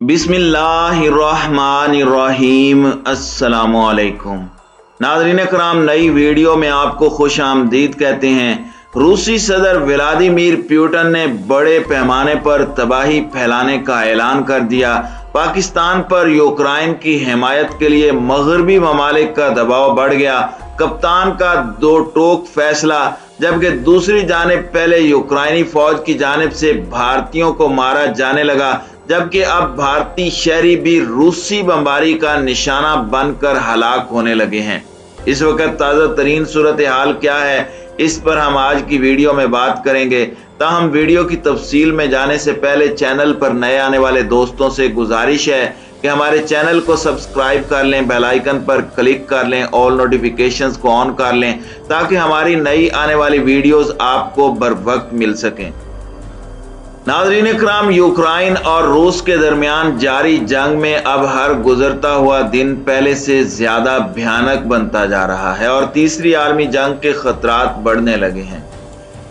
बिस्मिल्लाहिर्रहमानिर्रहीम। अस्सलामुअलैकुम नाज़रीन कराम, नई वीडियो में आपको खुश आमदीद कहते हैं। रूसी सदर व्लादिमीर पुतिन ने बड़े पैमाने पर तबाही फैलाने का ऐलान कर दिया। पाकिस्तान पर यूक्रेन की हिमायत के लिए मगरबी ममालिक का दबाव बढ़ गया। कप्तान का दो टोक फैसला, जबकि दूसरी जानिब पहले यूक्रेनी फौज की जानिब से भारतीयों को मारा जाने लगा, जबकि अब भारतीय शहरी भी रूसी बमबारी का निशाना बनकर हलाक होने लगे हैं। इस वक्त ताज़ा तरीन सूरत हाल क्या है, इस पर हम आज की वीडियो में बात करेंगे। ताहम वीडियो की तफसील में जाने से पहले चैनल पर नए आने वाले दोस्तों से गुजारिश है कि हमारे चैनल को सब्सक्राइब कर लें, बेल आइकन पर क्लिक कर लें, ऑल नोटिफिकेशंस को ऑन कर लें ताकि हमारी नई आने वाली वीडियोस आपको बर वक्त मिल सकें। नाज़रीन इकराम, यूक्रेन और रूस के दरमियान जारी जंग में अब हर गुजरता हुआ दिन पहले से ज्यादा भयानक बनता जा रहा है और तीसरी आलमी जंग के खतरात बढ़ने लगे हैं।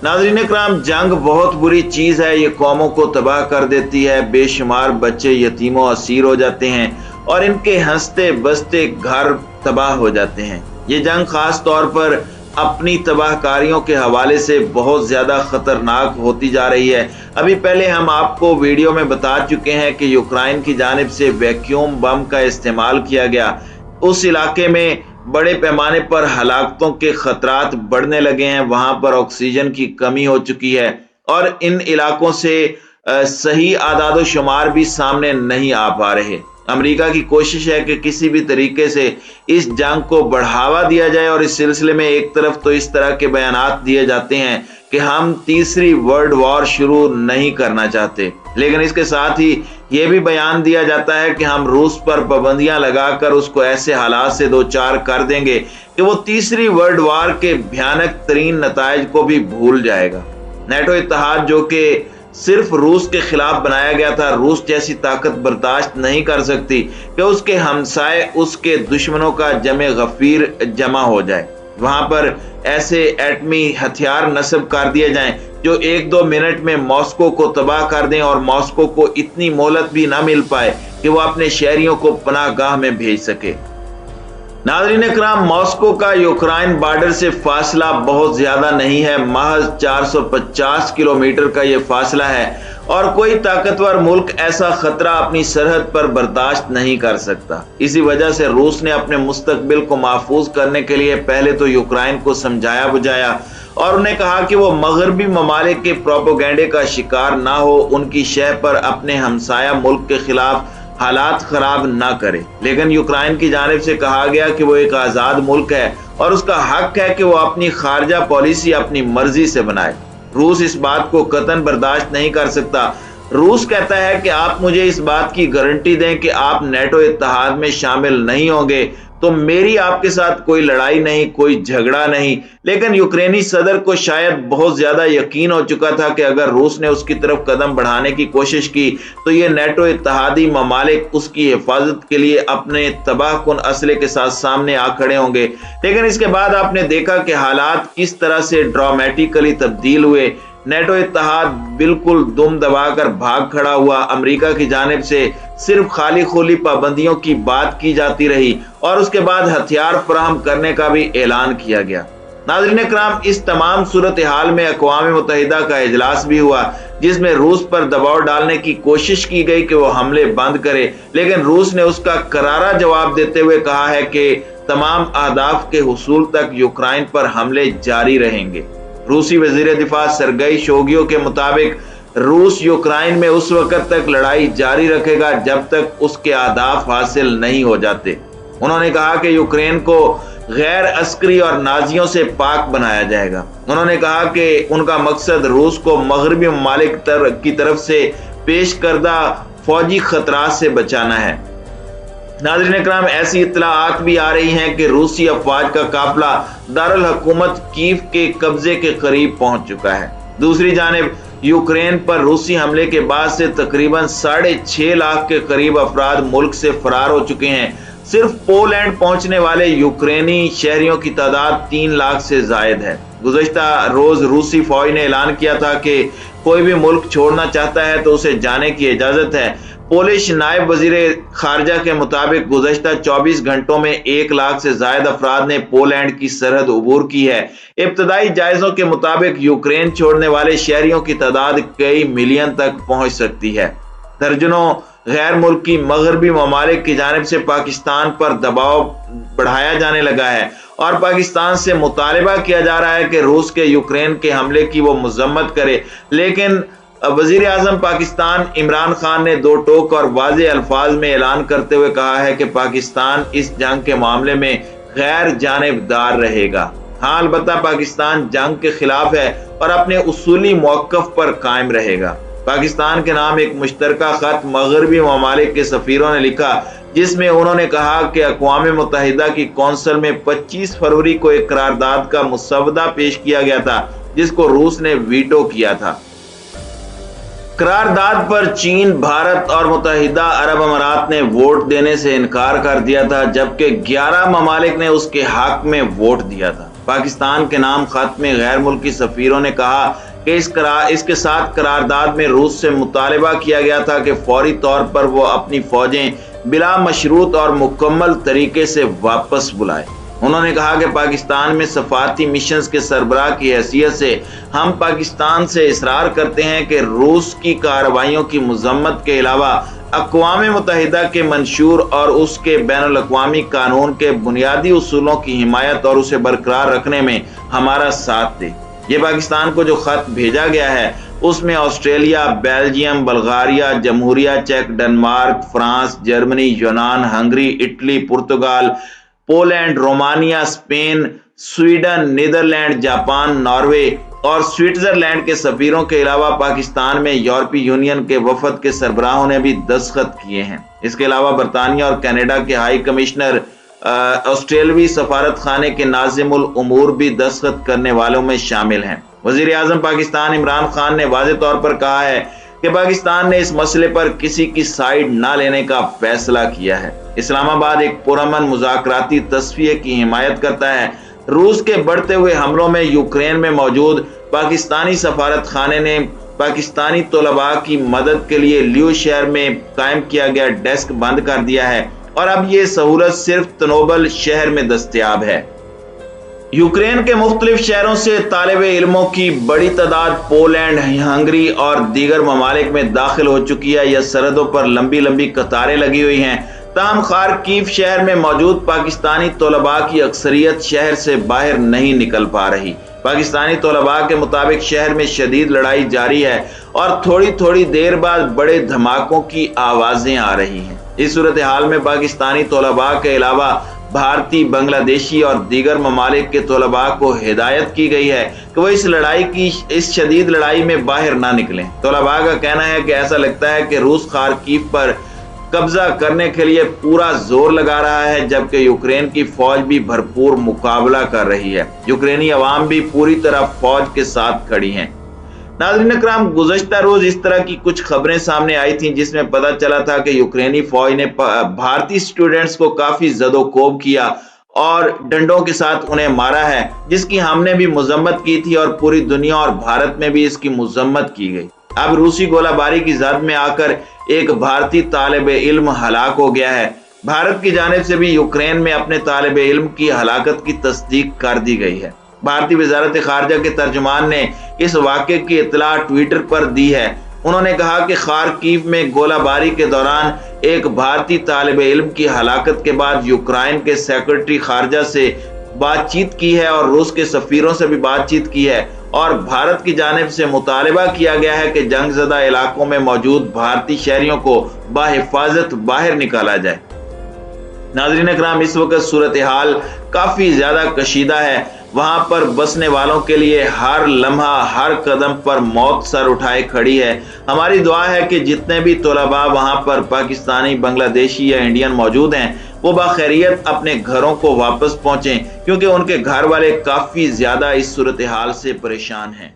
नाज़रीन इकराम, जंग बहुत बुरी चीज है, ये कौमों को तबाह कर देती है। बेशुमार बच्चे यतीमों असीर हो जाते हैं और इनके हंसते बसते घर तबाह हो जाते हैं। ये जंग खास तौर पर अपनी तबाहकारियों के हवाले से बहुत ज्यादा खतरनाक होती जा रही है। अभी पहले हम आपको वीडियो में बता चुके हैं कि यूक्रेन की जानिब से वैक्यूम बम का इस्तेमाल किया गया। उस इलाके में बड़े पैमाने पर हलाकतों के खतरात बढ़ने लगे हैं। वहां पर ऑक्सीजन की कमी हो चुकी है और इन इलाकों से सही आदाद शुमार भी सामने नहीं आ पा रहे। अमेरिका की कोशिश है कि किसी भी तरीके से इस जंग को बढ़ावा दिया जाए और इस सिलसिले में एक तरफ तो इस तरह के बयानात दिए जाते हैं कि हम तीसरी वर्ल्ड वॉर शुरू नहीं करना चाहते, लेकिन इसके साथ ही ये भी बयान दिया जाता है कि हम रूस पर पाबंदियां लगाकर उसको ऐसे हालात से दो चार कर देंगे कि वो तीसरी वर्ल्ड वॉर के भयानक तरीन नताइज को भी भूल जाएगा। नेटो इत्तेहाद जो कि सिर्फ रूस के खिलाफ बनाया गया था, रूस जैसी ताकत बर्दाश्त नहीं कर सकती कि उसके हमसाए उसके दुश्मनों का जमे गफीर जमा हो जाए। वहां पर ऐसे एटमी हथियार नस्ब कर दिए जाएं जो एक दो मिनट में मॉस्को को तबाह कर दें और मॉस्को को इतनी मोहलत भी ना मिल पाए कि वो अपने शहरियों को पनाहगाह में भेज सके। नाज़रीन इकराम, मॉस्को का यूक्रेन बॉर्डर से फासला बहुत ज्यादा नहीं है, महज 450 किलोमीटर का ये फासला है और कोई ताकतवर मुल्क ऐसा खतरा अपनी सरहद पर बर्दाश्त नहीं कर सकता। इसी वजह से रूस ने अपने मुस्तकबिल को महफूज करने के लिए पहले तो यूक्रेन को समझाया बुझाया और उन्हें कहा कि वो मगरबी ममालिक के प्रोपेगेंडे का शिकार ना हो, उनकी शह पर अपने हमसाया मुल्क के खिलाफ हालात खराब ना करे। लेकिन यूक्रेन की जानिब से कहा गया कि वो एक आजाद मुल्क है और उसका हक है कि वो अपनी खारजा पॉलिसी अपनी मर्जी से बनाए। रूस इस बात को कतन बर्दाश्त नहीं कर सकता। रूस कहता है कि आप मुझे इस बात की गारंटी दें कि आप नेटो इत्तेहाद में शामिल नहीं होंगे तो मेरी आपके साथ कोई लड़ाई नहीं, कोई झगड़ा नहीं। लेकिन यूक्रेनी सदर को शायद बहुत ज्यादा यकीन हो चुका था कि अगर रूस ने उसकी तरफ कदम बढ़ाने की कोशिश की तो ये नेटो इत्तेहादी ममालिक उसकी हिफाजत के लिए अपने तबाहकुन असले के साथ सामने आ खड़े होंगे। लेकिन इसके बाद आपने देखा कि हालात किस तरह से ड्रामेटिकली तब्दील हुए। नेटो इत्तेहाद बिल्कुल दुम दबाकर भाग खड़ा हुआ। अमेरिका की जानिब से सिर्फ खाली खोली पाबंदियों की बात की जाती रही और उसके बाद हथियार फराहम करने का भी ऐलान किया गया। नाज़रीन इकराम, इस तमाम सूरत हाल में अक़वाम मुत्तहिदा का इजलास भी हुआ जिसमें रूस पर दबाव डालने की कोशिश की गई कि वो हमले बंद करे, लेकिन रूस ने उसका करारा जवाब देते हुए कहा है कि तमाम अहदाफ के हुसूल तक यूक्रेन पर हमले जारी रहेंगे। रूसी वजीर दिफा सरगई शोगियो के मुताबिक रूस यूक्रेन में उस वक्त तक लड़ाई जारी रखेगा जब तक उसके अहदाफ हासिल नहीं हो जाते। उन्होंने कहा कि यूक्रेन को गैर अस्करी और नाजियों से पाक बनाया जाएगा। उन्होंने कहा कि उनका मकसद रूस को मगरबी ममालिक की तरफ से पेश करदा फौजी खतरात से बचाना है। नाज़रीन इकराम, ऐसी इत्तलाआत भी आ रही हैं कि रूसी अफवाज का काफिला दारुल हुकूमत कीव के कब्जे के करीब पहुंच चुका है। दूसरी जानिब यूक्रेन पर रूसी हमले के बाद से तकरीबन 6.5 लाख के करीब अफराद मुल्क से फरार हो चुके हैं। सिर्फ पोलैंड पहुंचने वाले यूक्रेनी शहरियों की तादाद 3 लाख से जायद है। गुज़श्ता रोज रूसी फौज ने ऐलान किया था कि कोई भी मुल्क छोड़ना चाहता है तो उसे जाने की इजाजत है, پولش نائب وزیر خارجہ کے مطابق گزشتہ 24 گھنٹوں میں 1 لاکھ سے زائد افراد نے پولینڈ کی سرحد عبور کی ہے۔ ابتدائی جائزوں کے مطابق یوکرین چھوڑنے والے شہریوں کی تعداد کئی ملین تک پہنچ سکتی ہے۔ درجنوں غیر ملکی مغربی ممالک کی جانب سے پاکستان پر دباؤ بڑھایا جانے لگا ہے اور پاکستان سے مطالبہ کیا جا رہا ہے کہ روس کے یوکرین کے حملے کی وہ مذمت کرے، لیکن وزیر اعظم پاکستان عمران خان نے دو ٹوک اور واضح الفاظ میں اعلان کرتے ہوئے کہا ہے کہ پاکستان اس جنگ کے معاملے میں غیر جانبدار رہے گا۔ ہاں، البتہ پاکستان جنگ کے خلاف ہے اور اپنے اصولی موقف پر قائم رہے گا۔ پاکستان کے نام ایک مشترکہ خط مغربی ممالک کے سفیروں نے لکھا، جس میں انہوں نے کہا کہ اقوام متحدہ کی کونسل میں 25 فروری کو ایک قرارداد کا مسودہ پیش کیا گیا تھا جس کو روس نے ویٹو کیا تھا۔ قرارداد پر چین، بھارت اور متحدہ عرب امارات نے ووٹ دینے سے انکار کر دیا تھا، جبکہ 11 ممالک نے اس کے حق میں ووٹ دیا تھا۔ پاکستان کے نام خط میں غیر ملکی سفیروں نے کہا کہ اس کے ساتھ قرارداد میں روس سے مطالبہ کیا گیا تھا کہ فوری طور پر وہ اپنی فوجیں بلا مشروط اور مکمل طریقے سے واپس بلائے۔ انہوں نے کہا کہ پاکستان میں سفارتی مشنز کے سربراہ کی حیثیت سے ہم پاکستان سے اصرار کرتے ہیں کہ روس کی کارروائیوں کی مذمت کے علاوہ اقوام متحدہ کے منشور اور اس کے بین الاقوامی قانون کے بنیادی اصولوں کی حمایت اور اسے برقرار رکھنے میں ہمارا ساتھ دے۔ یہ پاکستان کو جو خط بھیجا گیا ہے اس میں آسٹریلیا، بیلجیم، بلغاریہ، جمہوریہ چیک، ڈنمارک، فرانس، جرمنی، یونان، Hungary, Italy, Portugal, Poland, Romania, Spain, Sweden, Netherland, Japan, Norway اور سوئٹزرلینڈ کے سفیروں کے علاوہ پاکستان میں یورپی یونین کے وفد کے سربراہوں نے بھی دستخط کیے ہیں۔ اس کے علاوہ برطانیہ اور کینیڈا کے ہائی کمشنر، آسٹریلوی سفارت خانے کے ناظم الامور بھی دستخط کرنے والوں میں شامل ہیں۔ وزیر اعظم پاکستان عمران خان نے واضح طور پر کہا ہے کہ پاکستان نے اس مسئلے پر کسی کی سائیڈ نہ لینے کا فیصلہ کیا ہے۔ اسلام آباد ایک پرامن مذاکراتی تصفیے کی حمایت کرتا ہے۔ روس کے بڑھتے ہوئے حملوں میں یوکرین میں موجود پاکستانی سفارت خانے نے پاکستانی طلباء کی مدد کے لیے لیو شہر میں قائم کیا گیا ڈیسک بند کر دیا ہے اور اب یہ سہولت صرف تنوبل شہر میں دستیاب ہے۔ یوکرین کے مختلف شہروں سے طالب علموں کی بڑی تعداد پولینڈ، ہنگری اور دیگر ممالک میں داخل ہو چکی ہے یا سرحدوں پر لمبی لمبی قطاریں لگی ہوئی ہیں۔ تاہم خارکیف شہر میں موجود پاکستانی طلباء کی اکثریت شہر سے باہر نہیں نکل پا رہی۔ پاکستانی طلباء کے مطابق شہر میں شدید لڑائی جاری ہے اور تھوڑی تھوڑی دیر بعد بڑے دھماکوں کی آوازیں آ رہی ہیں۔ اس صورتحال میں پاکستانی طلباء کے علاوہ بھارتی، بنگلہ دیشی اور دیگر ممالک کے طلباء کو ہدایت کی گئی ہے کہ وہ اس شدید لڑائی میں باہر نہ نکلیں۔ طلباء کا کہنا ہے کہ ایسا لگتا ہے کہ روس خارکیف پر قبضہ کرنے کے لیے پورا زور لگا رہا ہے، جبکہ یوکرین کی فوج بھی بھرپور مقابلہ کر رہی ہے۔ یوکرینی عوام بھی پوری طرح فوج کے ساتھ کھڑی ہیں۔ ناظرین اکرام، گزشتہ روز اس طرح کی کچھ خبریں سامنے آئی تھیں جس میں پتہ چلا تھا کہ یوکرینی فوج نے بھارتی سٹوڈنٹس کو کافی زد و کوب کیا اور ڈنڈوں کے ساتھ انہیں مارا ہے، جس کی ہم نے بھی مذمت کی تھی اور پوری دنیا اور بھارت میں بھی اس کی مذمت کی گئی۔ اب روسی گولہ باری کی زد میں آ کر ایک بھارتی طالب علم ہلاک ہو گیا ہے۔ بھارت کی جانب سے بھی یوکرین میں اپنے طالب علم کی ہلاکت کی تصدیق کر دی گئی ہے۔ بھارتی وزارت خارجہ کے ترجمان نے اس واقعے کی اطلاع ٹویٹر پر دی ہے۔ انہوں نے کہا کہ خارکیف میں گولہ باری کے دوران ایک بھارتی طالب علم کی ہلاکت کے بعد یوکرائن کے سیکرٹری خارجہ سے بات چیت کی ہے اور روس کے سفیروں سے بھی بات چیت کی ہے اور بھارت کی جانب سے مطالبہ کیا گیا ہے کہ جنگ زدہ علاقوں میں موجود بھارتی شہریوں کو بحفاظت باہر نکالا جائے۔ ناظرین اکرام، اس وقت صورتحال کافی زیادہ کشیدہ ہے۔ وہاں پر بسنے والوں کے لیے ہر لمحہ، ہر قدم پر موت سر اٹھائے کھڑی ہے۔ ہماری دعا ہے کہ جتنے بھی طلباء وہاں پر پاکستانی، بنگلہ دیشی یا انڈین موجود ہیں وہ باخیریت اپنے گھروں کو واپس پہنچیں، کیونکہ ان کے گھر والے کافی زیادہ اس صورتحال سے پریشان ہیں۔